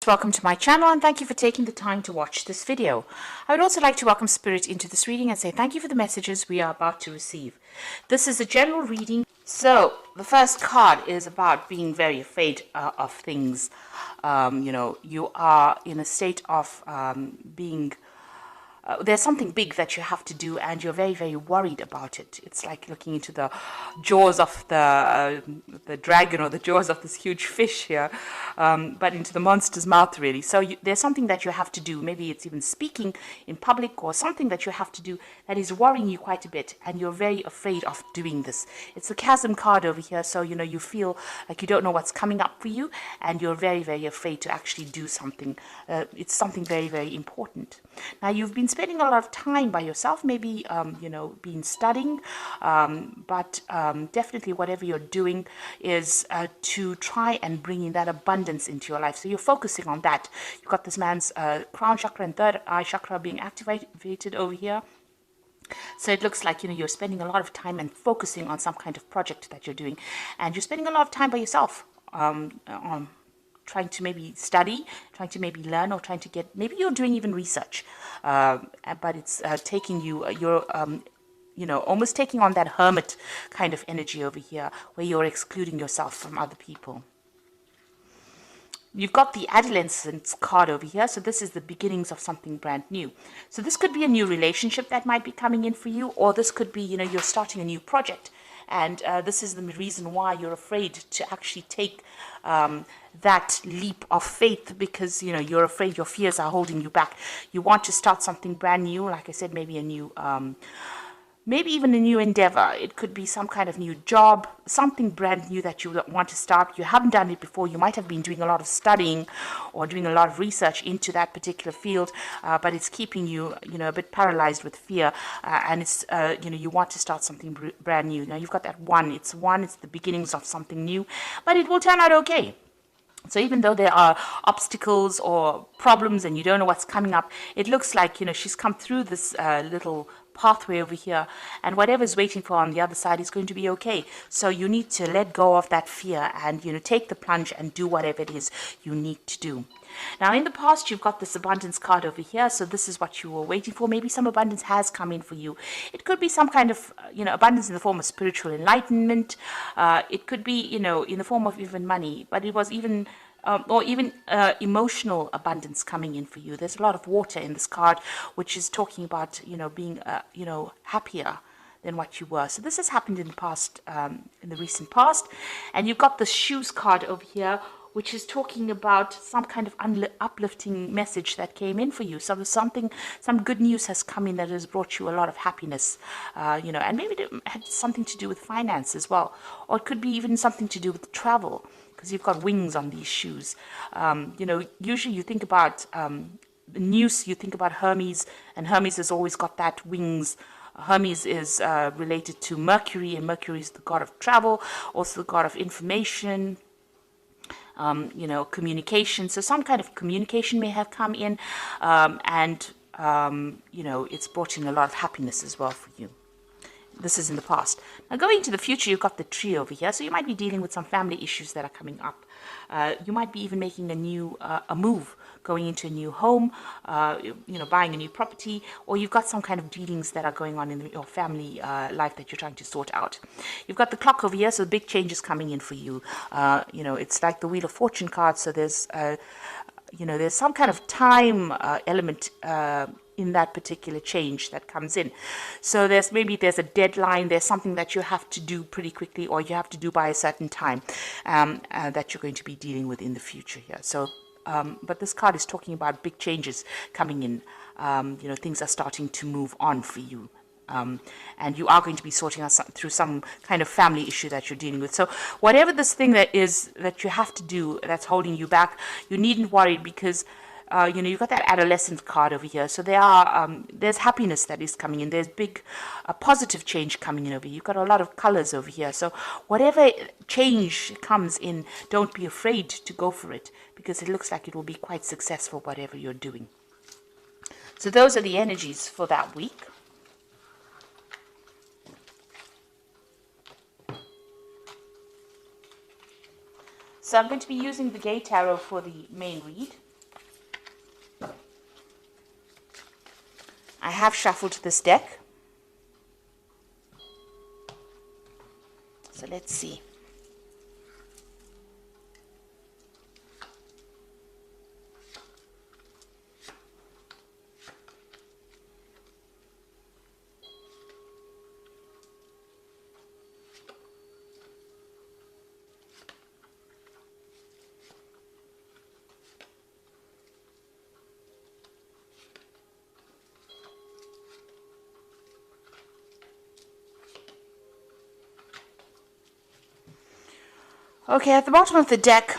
Welcome to my channel and thank you for taking the time to watch this video. I would also like to welcome Spirit into this reading and say thank you for the messages we are about to receive. This is a general reading. So the first card is about being very afraid of things. You are in a state of being there's something big that you have to do and you're very, very worried about it. It's like looking into the jaws of the dragon or the jaws of this huge fish here, but into the monster's mouth, really. So there's something that you have to do. Maybe it's even speaking in public or something that you have to do that is worrying you quite a bit, and you're very afraid of doing this. It's the chasm card over here, so you feel like you don't know what's coming up for you, and you're very, very afraid to actually do something. It's something very, very important. Now, you've been spending a lot of time by yourself, maybe, been studying, but definitely whatever you're doing is to try and bring in that abundance into your life. So you're focusing on that. You've got this man's crown chakra and third eye chakra being activated over here. So it looks like, you're spending a lot of time and focusing on some kind of project that you're doing. And you're spending a lot of time by yourself on trying to maybe study, trying to maybe learn, or trying to get, maybe you're doing even research, but it's taking you, you're almost taking on that hermit kind of energy over here, where you're excluding yourself from other people. You've got the adolescence card over here, so this is the beginnings of something brand new. So this could be a new relationship that might be coming in for you, or this could be, you're starting a new project. And this is the reason why you're afraid to actually take that leap of faith, because you're afraid your fears are holding you back. You want to start something brand new, like I said, maybe a new maybe even a new endeavor. It could be some kind of new job, something brand new that you want to start. You haven't done it before. You might have been doing a lot of studying or doing a lot of research into that particular field, but it's keeping you, a bit paralyzed with fear. And it's, you want to start something brand new. Now you've got that one. It's the beginnings of something new, but it will turn out okay. So even though there are obstacles or problems and you don't know what's coming up, it looks like, she's come through this little pathway over here, and whatever's waiting for on the other side is going to be okay. So you need to let go of that fear and, take the plunge and do whatever it is you need to do. Now, in the past, you've got this abundance card over here. So this is what you were waiting for. Maybe some abundance has come in for you. It could be some kind of, abundance in the form of spiritual enlightenment. It could be, in the form of even money, but it was even or even emotional abundance coming in for you. There's a lot of water in this card, which is talking about, being, happier than what you were. So this has happened in the past, in the recent past. And you've got the shoes card over here, which is talking about some kind of uplifting message that came in for you. So there's some good news has come in that has brought you a lot of happiness, and maybe it had something to do with finance as well. Or it could be even something to do with travel, because you've got wings on these shoes. Usually you think about the news, you think about Hermes, and Hermes has always got that wings. Hermes is related to Mercury, and Mercury is the god of travel, also the god of information, communication. So some kind of communication may have come in, and it's brought in a lot of happiness as well for you. This is in the past. Now, going into the future, you've got the tree over here. So you might be dealing with some family issues that are coming up. You might be even making a new a move, going into a new home, buying a new property, or you've got some kind of dealings that are going on in your family life that you're trying to sort out. You've got the clock over here, so big changes coming in for you. It's like the Wheel of Fortune card. So there's there's some kind of time element in that particular change that comes in. So there's a deadline, there's something that you have to do pretty quickly, or you have to do by a certain time, that you're going to be dealing with in the future here. So but this card is talking about big changes coming in. Things are starting to move on for you. And you are going to be sorting out through some kind of family issue that you're dealing with. So whatever this thing that is that you have to do that's holding you back, you needn't worry, because you've got that adolescent card over here. So there's happiness that is coming in. There's big positive change coming in over here. You've got a lot of colors over here. So whatever change comes in, don't be afraid to go for it, because it looks like it will be quite successful, whatever you're doing. So those are the energies for that week. So I'm going to be using the Gay Tarot for the main read. I have shuffled this deck. So let's see. Okay, at the bottom of the deck,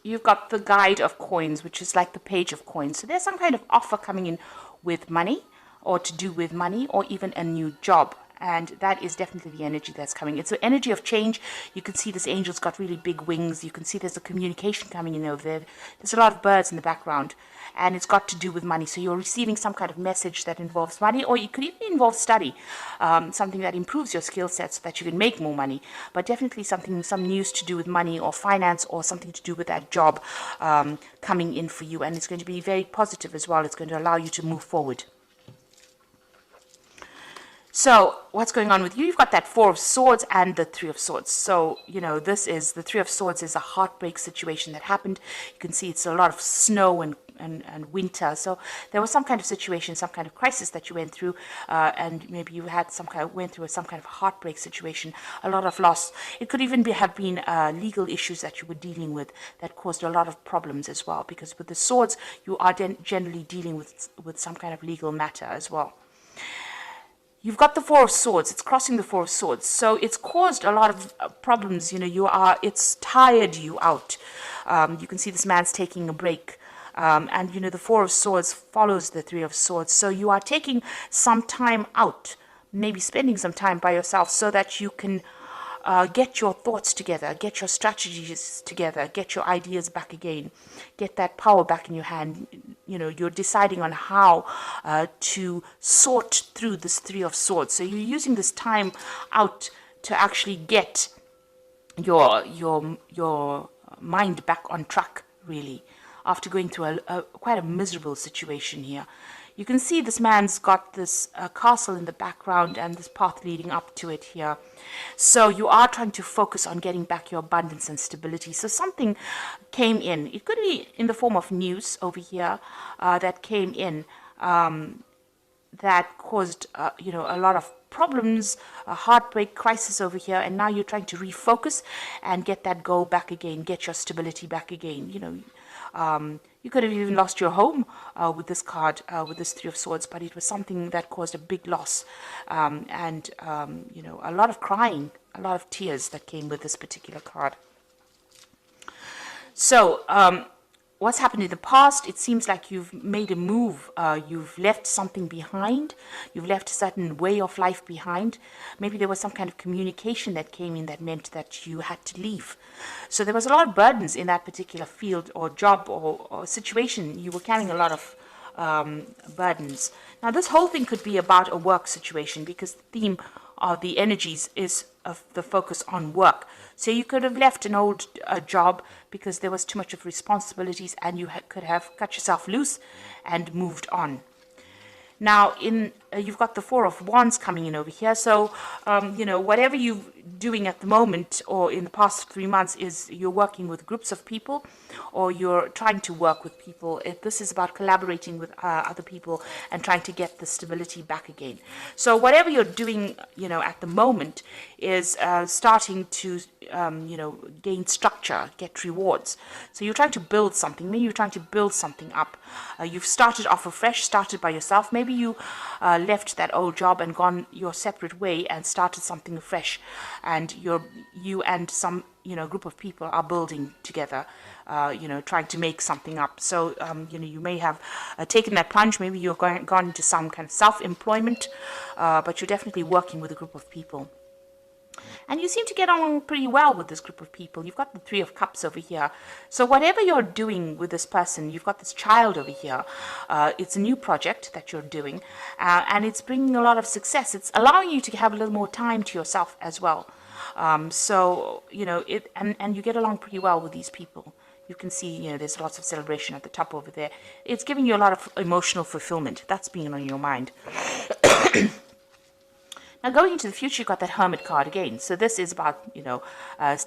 you've got the guide of coins, which is like the page of coins. So there's some kind of offer coming in with money, or to do with money, or even a new job. And that is definitely the energy that's coming. It's the energy of change. You can see this angel's got really big wings. You can see there's a communication coming in over there. There's a lot of birds in the background. And it's got to do with money. So you're receiving some kind of message that involves money, or it could even involve study, something that improves your skill set so that you can make more money. But definitely some news to do with money or finance, or something to do with that job coming in for you. And it's going to be very positive as well. It's going to allow you to move forward. So what's going on with you? You've got that Four of Swords and the Three of Swords. So, this is the Three of Swords is a heartbreak situation that happened. You can see it's a lot of snow and winter. So there was some kind of situation, some kind of crisis that you went through, and maybe you had went through some kind of heartbreak situation, a lot of loss. It could even have been legal issues that you were dealing with that caused a lot of problems as well. Because with the swords, you are generally dealing with some kind of legal matter as well. You've got the Four of Swords. It's crossing the Four of Swords. So it's caused a lot of problems. It's tired you out. You can see this man's taking a break. And the Four of Swords follows the Three of Swords. So you are taking some time out, maybe spending some time by yourself so that you can get your thoughts together, get your strategies together, get your ideas back again, get that power back in your hand. You're deciding on how to sort through this Three of Swords. So you're using this time out to actually get your mind back on track, really, after going through quite a miserable situation here. You can see this man's got this castle in the background and this path leading up to it here. So you are trying to focus on getting back your abundance and stability. So something came in. It could be in the form of news over here that came in that caused, a lot of problems, a heartbreak, crisis over here. And now you're trying to refocus and get that goal back again, get your stability back again. You could have even lost your home with this card, with this Three of Swords, but it was something that caused a big loss and a lot of crying, a lot of tears that came with this particular card. So what's happened in the past, it seems like you've made a move, you've left something behind, you've left a certain way of life behind. Maybe there was some kind of communication that came in that meant that you had to leave. So there was a lot of burdens in that particular field or job or situation. You were carrying a lot of burdens. Now this whole thing could be about a work situation, because the theme of the energies is of the focus on work. So you could have left an old job because there was too much of responsibilities, and you could have cut yourself loose and moved on. Now, you've got the Four of Wands coming in over here. So, whatever you're doing at the moment or in the past 3 months is you're working with groups of people, or you're trying to work with people. This is about collaborating with other people and trying to get the stability back again. So whatever you're doing, at the moment is starting to, gain structure, get rewards. So you're trying to build something. Maybe you're trying to build something up. You've started off afresh, started by yourself. Maybe you left that old job and gone your separate way and started something afresh, and you and some group of people are building together, trying to make something up. So you may have taken that plunge. Maybe you've gone into some kind of self-employment, but you're definitely working with a group of people. And you seem to get on pretty well with this group of people. You've got the Three of Cups over here. So whatever you're doing with this person, you've got this child over here. It's a new project that you're doing, and it's bringing a lot of success. It's allowing you to have a little more time to yourself as well. And you get along pretty well with these people. You can see, there's lots of celebration at the top over there. It's giving you a lot of emotional fulfillment. That's being on your mind. Now, going into the future, you've got that Hermit card again. So this is about,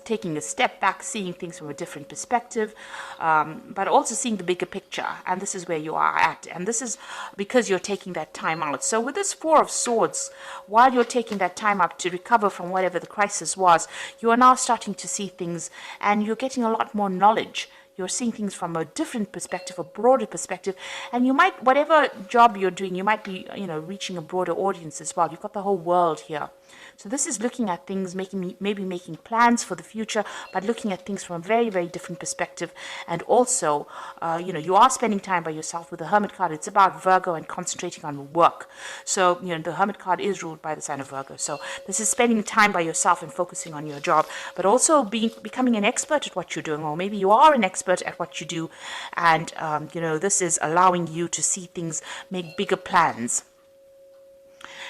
taking a step back, seeing things from a different perspective, but also seeing the bigger picture. And this is where you are at. And this is because you're taking that time out. So with this Four of Swords, while you're taking that time up to recover from whatever the crisis was, you are now starting to see things and you're getting a lot more knowledge. You're seeing things from a different perspective, a broader perspective, and you might, whatever job you're doing, you might be, reaching a broader audience as well. You've got the whole world here. So this is looking at things, maybe making plans for the future, but looking at things from a very, very different perspective. And also, you are spending time by yourself with the Hermit card. It's about Virgo and concentrating on work. So, the Hermit card is ruled by the sign of Virgo. So this is spending time by yourself and focusing on your job, but also becoming an expert at what you're doing, or maybe you are an expert at what you do. And, this is allowing you to see things, make bigger plans.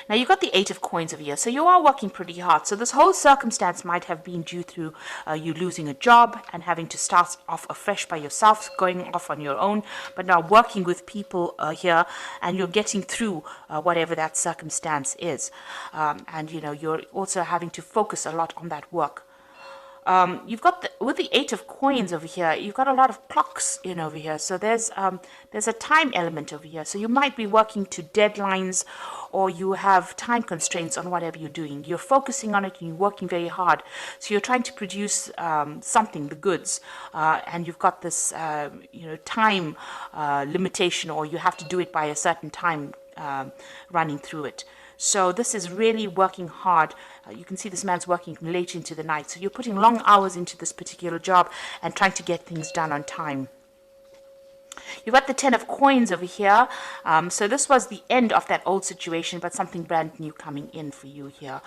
Now, you've got the Eight of Coins over here, so you are working pretty hard. So this whole circumstance might have been due through you losing a job and having to start off afresh by yourself, going off on your own, but now working with people here, and you're getting through whatever that circumstance is. And, you're also having to focus a lot on that work. You've got with the Eight of Coins over here, you've got a lot of clocks in over here. So there's a time element over here. So you might be working to deadlines, or you have time constraints on whatever you're doing. You're focusing on it and you're working very hard. So you're trying to produce something, the goods, and you've got this time limitation, or you have to do it by a certain time running through it. So this is really working hard. You can see this man's working late into the night. So you're putting long hours into this particular job and trying to get things done on time. You've got the Ten of Coins over here. So this was the end of that old situation, but something brand new coming in for you here.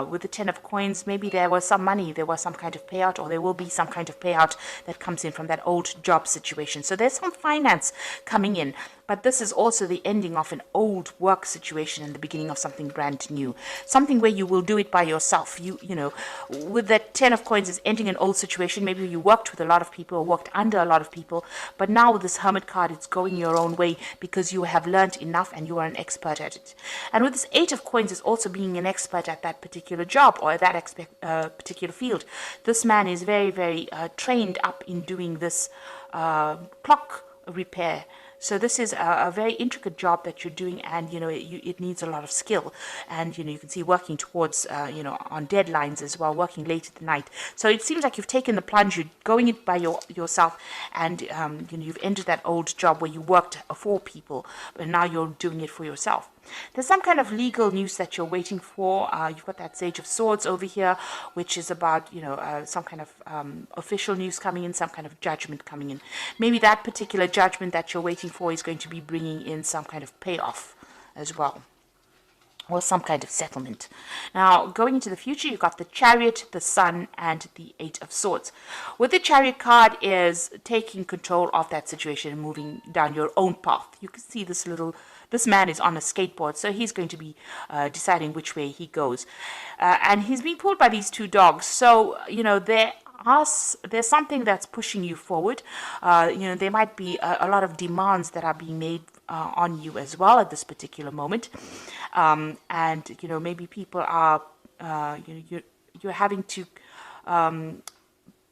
With the Ten of Coins, maybe there was some money, there was some kind of payout, or there will be some kind of payout that comes in from that old job situation. So there's some finance coming in. But this is also the ending of an old work situation and the beginning of something brand new. Something where you will do it by yourself. With that Ten of Coins is ending an old situation. Maybe you worked with a lot of people or worked under a lot of people. But now with this Hermit card, it's going your own way because you have learned enough and you are an expert at it. And with this Eight of Coins is also being an expert at that particular job or that particular field. This man is very, very trained up in doing this clock repair. So this is a very intricate job that you're doing, and it needs a lot of skill. And you can see working towards on deadlines as well, working late at the night. So it seems like you've taken the plunge, you're going it by yourself, and you've entered that old job where you worked for people, but now you're doing it for yourself. There's some kind of legal news that you're waiting for. You've got that Sage of Swords over here, which is about, some kind of official news coming in, some kind of judgment coming in. Maybe that particular judgment that you're waiting for is going to be bringing in some kind of payoff as well, or some kind of settlement. Now, going into the future, you've got the Chariot, the Sun, and the Eight of Swords. With the Chariot card is taking control of that situation and moving down your own path. You can see this man is on a skateboard, so he's going to be deciding which way he goes. And he's being pulled by these two dogs. So, there's something that's pushing you forward. There might be a lot of demands that are being made on you as well at this particular moment. And, maybe people are, you're having to,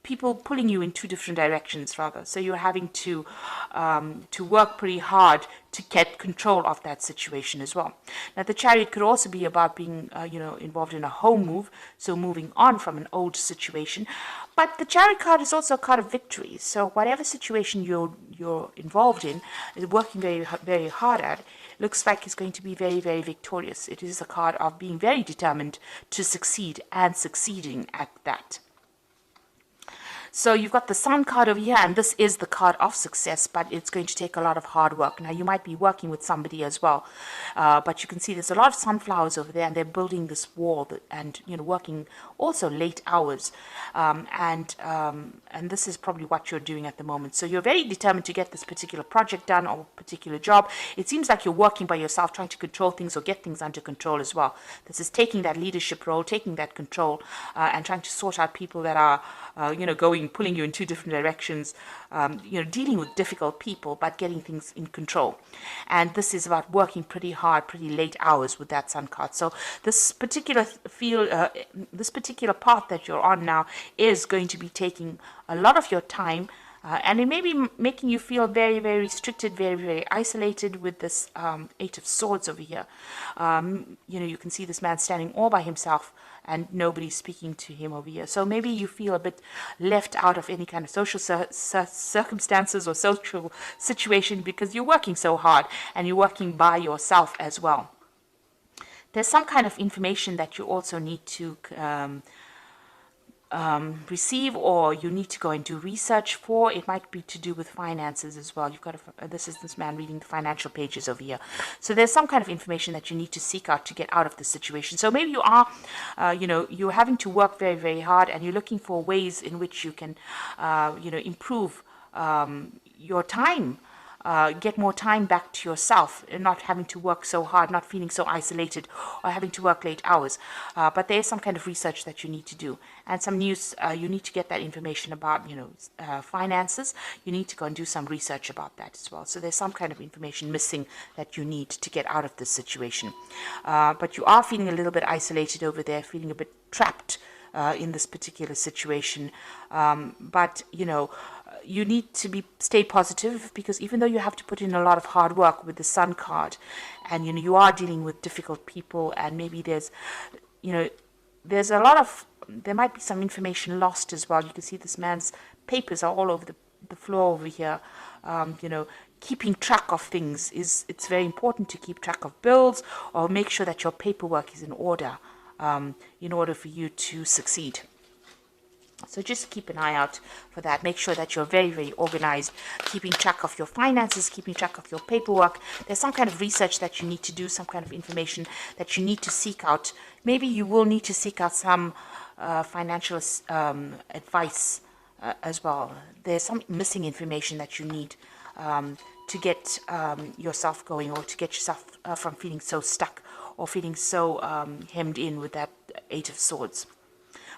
people pulling you in two different directions, rather. So you're having to work pretty hard to get control of that situation as well. Now, the Chariot could also be about being, involved in a home move, so moving on from an old situation. But the Chariot card is also a card of victory. So whatever situation you're involved in, working very, very hard at, looks like it's going to be very, very victorious. It is a card of being very determined to succeed and succeeding at that. So you've got the Sun card over here, and this is the card of success, but it's going to take a lot of hard work. Now, you might be working with somebody as well, but you can see there's a lot of sunflowers over there, and they're building this wall and, working also late hours. And this is probably what you're doing at the moment. So you're very determined to get this particular project done or particular job. It seems like you're working by yourself, trying to control things or get things under control as well. This is taking that leadership role, taking that control, and trying to sort out people that are, going pulling you in two different directions, dealing with difficult people, but getting things in control. And this is about working pretty hard, pretty late hours with that sun card. So this particular this particular path that you're on now is going to be taking a lot of your time. And it may be making you feel very, very restricted, very, very isolated with this Eight of Swords over here. You can see this man standing all by himself and nobody speaking to him over here. So maybe you feel a bit left out of any kind of social circumstances or social situation because you're working so hard and you're working by yourself as well. There's some kind of information that you also need to receive, or you need to go and do research for. It might be to do with finances as well. You've got this is this man reading the financial pages over here. So there's some kind of information that you need to seek out to get out of this situation. So maybe you are, you're having to work very, very hard, and you're looking for ways in which you can, improve your time. Get more time back to yourself and not having to work so hard, not feeling so isolated or having to work late hours. But there is some kind of research that you need to do, and some news. You need to get that information about, finances. You need to go and do some research about that as well. So there's some kind of information missing that you need to get out of this situation. But you are feeling a little bit isolated over there, feeling a bit trapped in this particular situation. But you need to stay positive, because even though you have to put in a lot of hard work with the Sun card, and you are dealing with difficult people, and maybe there might be some information lost as well. You can see this man's papers are all over the floor over here. Keeping track of things it's very important to keep track of bills, or make sure that your paperwork is in order for you to succeed. So just keep an eye out for that. Make sure that you're very, very organized, keeping track of your finances, keeping track of your paperwork. There's some kind of research that you need to do, some kind of information that you need to seek out. Maybe you will need to seek out some financial advice as well. There's some missing information that you need to get yourself going, or to get yourself from feeling so stuck or feeling so hemmed in with that Eight of Swords.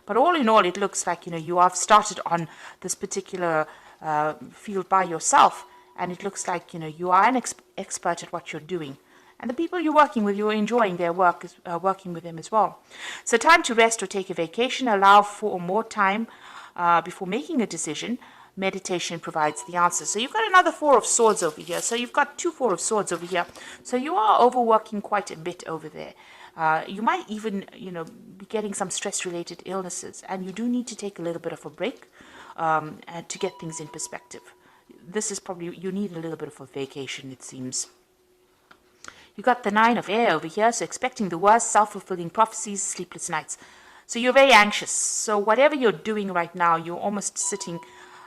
But all in all, it looks like, you have started on this particular field by yourself, and it looks like, you are an expert at what you're doing. And the people you're working with, you're enjoying their work, working with them as well. So time to rest or take a vacation. Allow for more time before making a decision. Meditation provides the answer. So you've got another Four of Swords over here. So you've got two Four of Swords over here. So you are overworking quite a bit over there. You might even, be getting some stress-related illnesses, and you do need to take a little bit of a break to get things in perspective. This is probably, you need a little bit of a vacation, it seems. You got the Nine of Air over here, so expecting the worst, self-fulfilling prophecies, sleepless nights. So you're very anxious. So whatever you're doing right now, you're almost sitting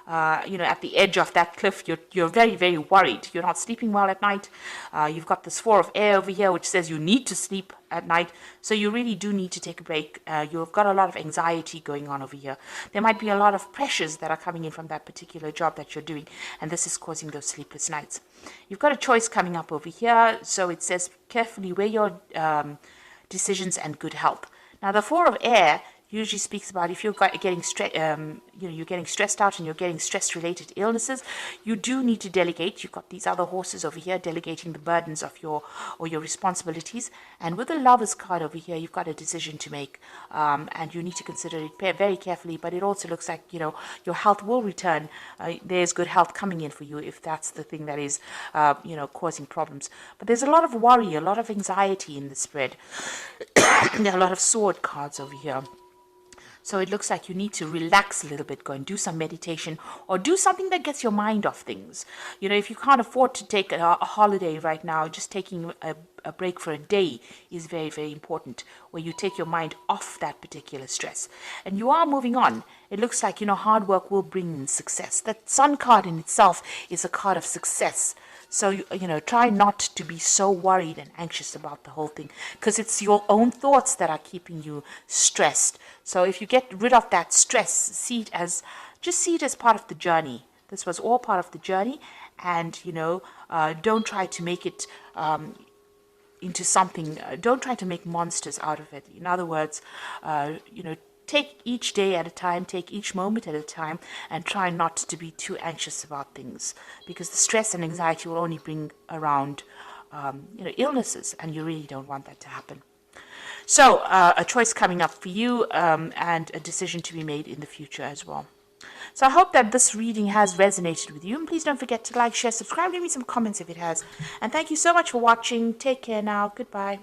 at the edge of that cliff. You're very, very worried. You're not sleeping well at night. You've got this Four of Air over here, which says you need to sleep at night. So you really do need to take a break. You've got a lot of anxiety going on over here. There might be a lot of pressures that are coming in from that particular job that you're doing, and this is causing those sleepless nights. You've got a choice coming up over here. So it says carefully weigh your decisions and good health. Now the Four of Air usually speaks about if you're getting you're getting stressed out and you're getting stress-related illnesses, you do need to delegate. You've got these other horses over here delegating the burdens of your responsibilities. And with the Lover's card over here, you've got a decision to make, and you need to consider it very carefully. But it also looks like your health will return. There's good health coming in for you if that's the thing that is causing problems. But there's a lot of worry, a lot of anxiety in the spread. There are a lot of sword cards over here. So it looks like you need to relax a little bit, go and do some meditation, or do something that gets your mind off things. If you can't afford to take a holiday right now, just taking a break for a day is very, very important, where you take your mind off that particular stress. And you are moving on. It looks like, hard work will bring in success. That Sun card in itself is a card of success. So, try not to be so worried and anxious about the whole thing, because it's your own thoughts that are keeping you stressed. So if you get rid of that stress, see it as part of the journey. This was all part of the journey, and, don't try to make it into something, don't try to make monsters out of it. In other words, take each day at a time, take each moment at a time, and try not to be too anxious about things, because the stress and anxiety will only bring around illnesses, and you really don't want that to happen. So a choice coming up for you, and a decision to be made in the future as well. So I hope that this reading has resonated with you. And please don't forget to like, share, subscribe, leave me some comments if it has. And thank you so much for watching. Take care now. Goodbye.